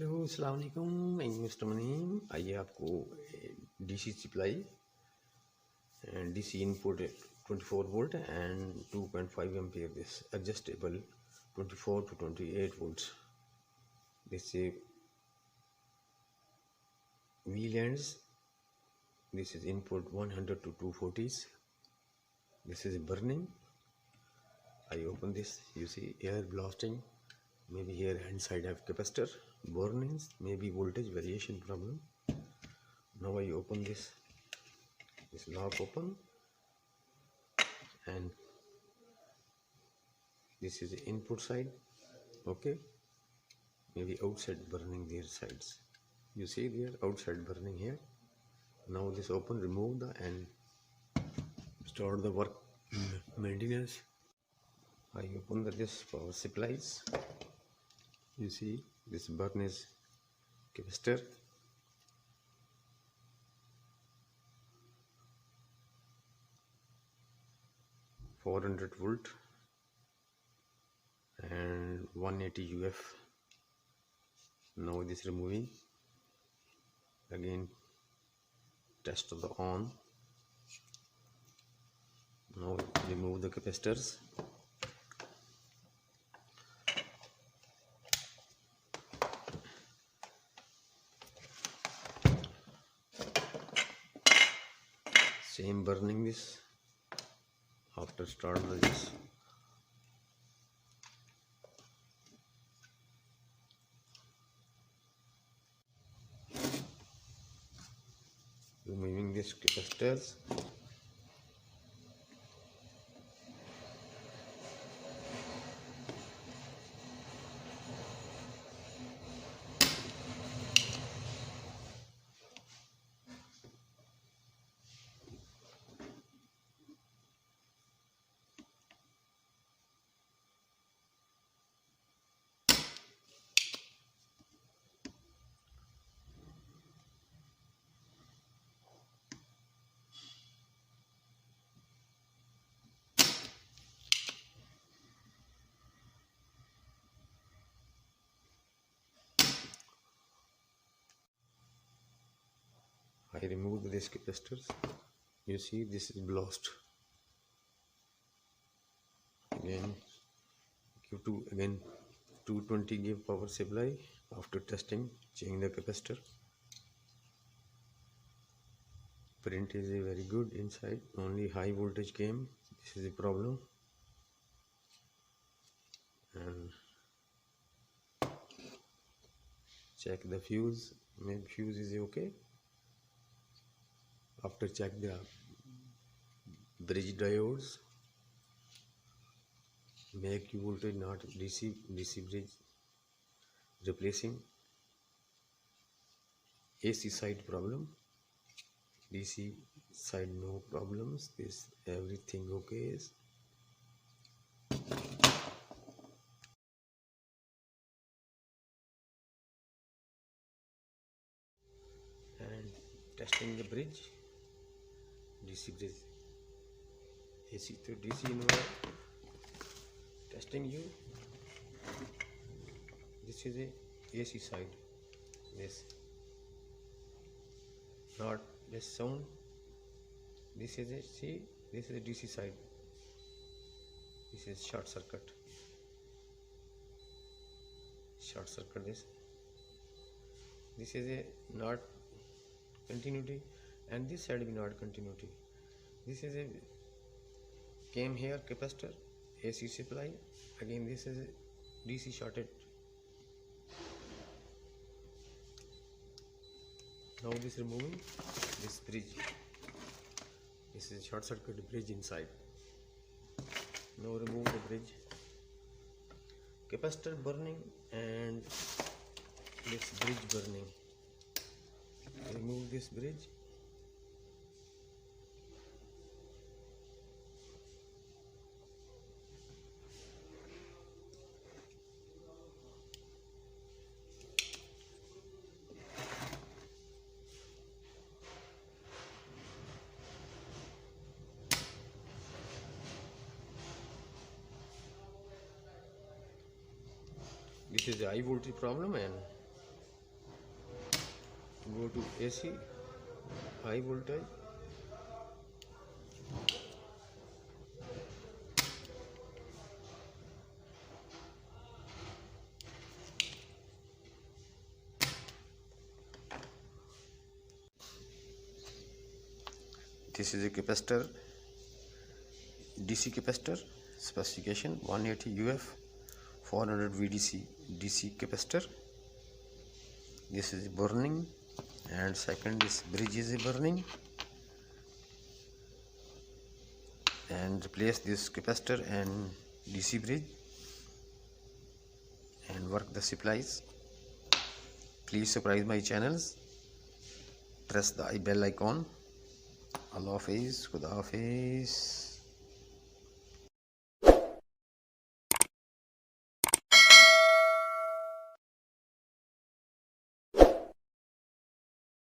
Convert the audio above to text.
Hello अस्सलाम वालेकुम, मैं मिस्टर मनीम। आइए आपको DC supply DC input 24 volt and 2.5 ampere this adjustable 24 to 28 volts. This is wielands. This is input 100 to 240s. This is burning. I open this, you see air blasting. Maybe here inside have capacitor burnings, maybe voltage variation problem. Now I open this lock open, and this is the input side. Okay, maybe outside burning their sides. You see there outside burning here. Now this open, remove the and start the work maintenance. I open this power supplies. You see this burn is capacitor. .400 volt and 180 UF. Now this removing again, test the on. Now remove the capacitors. Same burning this after start this. Removing this capacitors. I removed these capacitors. You see this is lost. Again give to 220 give power supply. After testing, change the capacitor. Print is very good inside, only high voltage came. This is the problem. And check the fuse. Maybe fuse is okay. After check the bridge diodes, make voltage not DC bridge. Replacing AC side problem, DC side no problems. This everything okay is. And testing the bridge, DC bridge, AC to DC inverter. Testing you. This is a AC side. This not this sound. This is a see. This is a DC side. This is short circuit. Short circuit. This is a not continuity, and this side will not continuity. This is a came here capacitor, AC supply. Again this is a DC shorted. Now this removing this bridge. This is short circuit bridge inside. Now remove the bridge. Capacitor burning and this bridge burning. Remove this bridge. This is a high voltage problem, and Go to AC, high voltage. This is a capacitor, DC capacitor, specification 180 UF 400 VDC DC capacitor. This is burning, and second is bridge is burning, and replace this capacitor and DC bridge and work the supplies. Please subscribe my channels, press the bell icon. Allah Hafiz, Khuda Hafiz.